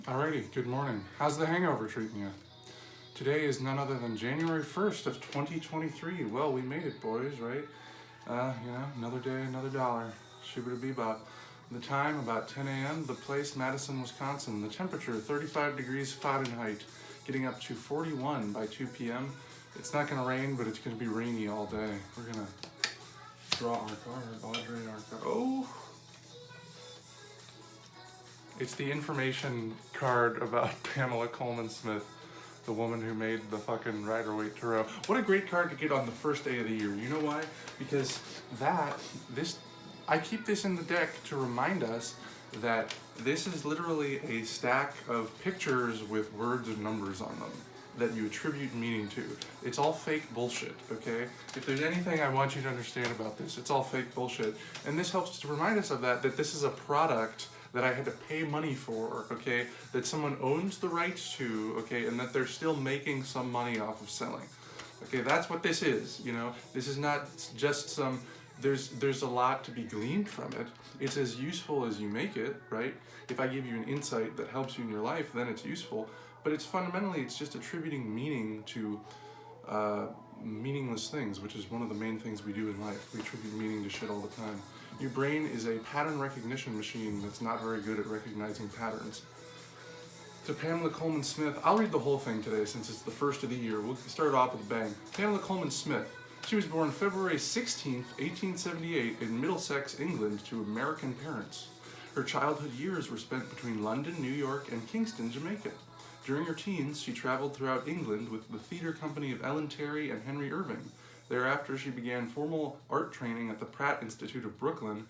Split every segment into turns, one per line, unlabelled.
Alrighty, good morning. How's the hangover treating you? Today is none other than January 1st of 2023. Well, we made it, boys, right? Another day, another dollar. Shibba bebop. The time, about 10 a.m. The place, Madison, Wisconsin. The temperature, 35 degrees Fahrenheit, getting up to 41 by 2 p.m. It's not going to rain, but it's going to be rainy all day. We're going to draw our card, Audrey, our card. Oh! It's the information card about Pamela Coleman Smith, the woman who made the fucking Rider-Waite Tarot. What a great card to get on the first day of the year. You know why? Because I keep this in the deck to remind us that this is literally a stack of pictures with words and numbers on them that you attribute meaning to. It's all fake bullshit, okay? If there's anything I want you to understand about this, it's all fake bullshit. And this helps to remind us of that this is a product that I had to pay money for, okay, that someone owns the rights to, okay, and that they're still making some money off of selling. Okay, that's what this is, you know? This is not just some, there's a lot to be gleaned from it. It's as useful as you make it, right? If I give you an insight that helps you in your life, then it's useful. But it's fundamentally, it's just attributing meaning to meaningless things, which is one of the main things we do in life. We attribute meaning to shit all the time. Your brain is a pattern recognition machine that's not very good at recognizing patterns. So Pamela Coleman Smith, I'll read the whole thing today since it's the first of the year. We'll start off with a bang. Pamela Coleman Smith. She was born February 16th, 1878 in Middlesex, England to American parents. Her childhood years were spent between London, New York, and Kingston, Jamaica. During her teens, she traveled throughout England with the theater company of Ellen Terry and Henry Irving. Thereafter, she began formal art training at the Pratt Institute of Brooklyn,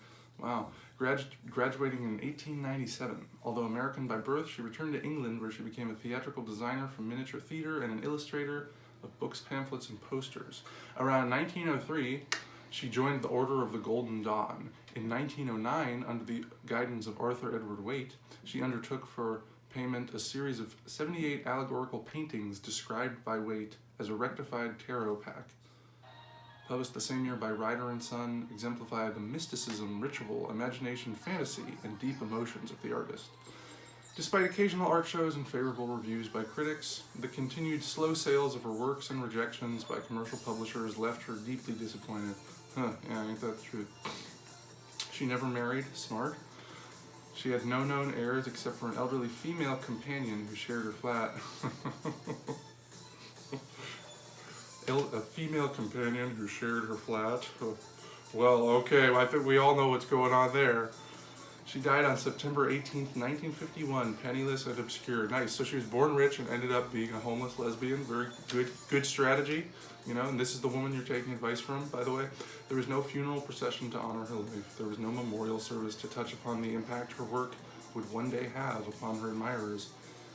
graduating in 1897. Although American by birth, she returned to England where she became a theatrical designer for miniature theater and an illustrator of books, pamphlets, and posters. Around 1903, she joined the Order of the Golden Dawn. In 1909, under the guidance of Arthur Edward Waite, she undertook for payment a series of 78 allegorical paintings described by Waite as a rectified tarot pack. Published the same year by Ryder and Son, exemplify the mysticism, ritual, imagination, fantasy, and deep emotions of the artist. Despite occasional art shows and favorable reviews by critics, the continued slow sales of her works and rejections by commercial publishers left her deeply disappointed. Yeah, ain't that the truth? She never married, smart. She had no known heirs except for an elderly female companion who shared her flat. A female companion who shared her flat. Well, okay, I think we all know what's going on there. She died on September 18th, 1951, penniless and obscure. Nice. So she was born rich and ended up being a homeless lesbian. Very good strategy, you know, and this is the woman you're taking advice from, by the way. There was no funeral procession to honor her life. There was no memorial service to touch upon the impact her work would one day have upon her admirers.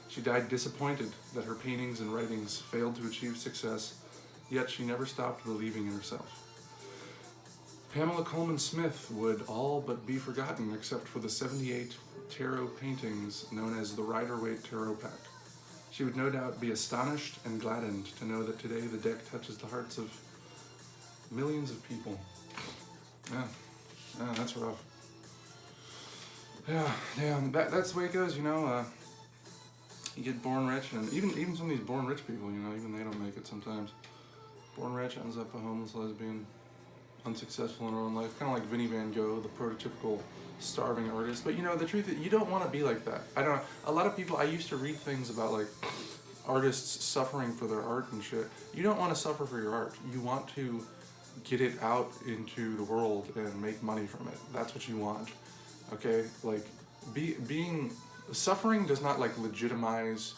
She died disappointed that her paintings and writings failed to achieve success, yet she never stopped believing in herself. Pamela Coleman Smith would all but be forgotten except for the 78 tarot paintings known as the Rider-Waite Tarot Pack. She would no doubt be astonished and gladdened to know that today the deck touches the hearts of millions of people. Yeah, that's rough. Yeah, that's the way it goes, you know. You get born rich, and even some of these born rich people, you know, even they don't make it sometimes. Born rich, ends up a homeless lesbian, unsuccessful in her own life, kind of like Vinnie Van Gogh, the prototypical starving artist. But you know, the truth is, you don't want to be like that. I don't know. A lot of people, I used to read things about like artists suffering for their art and shit. You don't want to suffer for your art. You want to get it out into the world and make money from it. That's what you want. Okay, like being suffering does not like legitimize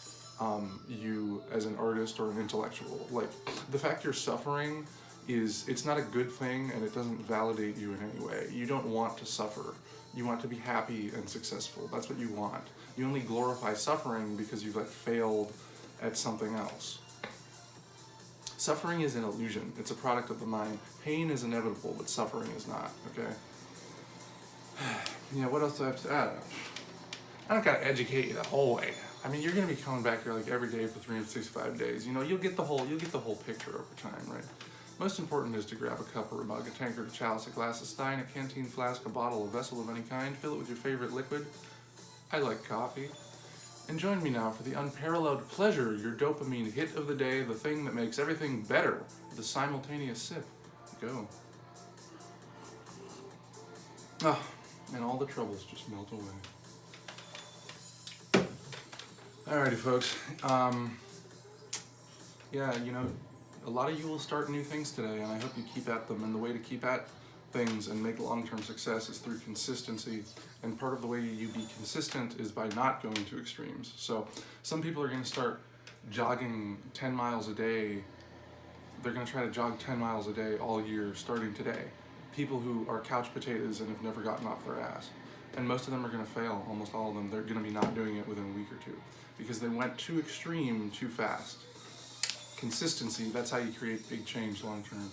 you as an artist or an intellectual. Like the fact you're suffering it's not a good thing, and it doesn't validate you in any way. You don't want to suffer. You want to be happy and successful. That's what you want. You only glorify suffering because you've like failed at something else. Suffering is an illusion. It's a product of the mind. Pain is inevitable, but suffering is not, okay? Yeah, what else do I have to add? I don't gotta educate you the whole way. I mean, you're gonna be coming back here like every day for 365 days. You know, you'll get the whole picture over time, right? Most important is to grab a cup or a mug, a tankard, a chalice, a glass, a stein, a canteen flask, a bottle, a vessel of any kind. Fill it with your favorite liquid. I like coffee. And join me now for the unparalleled pleasure, your dopamine hit of the day, the thing that makes everything better, the simultaneous sip. Go. Ah, and all the troubles just melt away. Alrighty, folks. Yeah, you know, a lot of you will start new things today, and I hope you keep at them. And the way to keep at things and make long-term success is through consistency. And part of the way you be consistent is by not going to extremes. So some people are going to start jogging 10 miles a day. They're going to try to jog 10 miles a day all year starting today. People who are couch potatoes and have never gotten off their ass. And most of them are going to fail, almost all of them. They're going to be not doing it within a week or two because they went too extreme too fast. Consistency, that's how you create big change long term.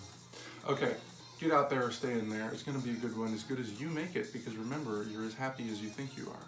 Okay, get out there or stay in there. It's going to be a good one, as good as you make it, because remember, you're as happy as you think you are.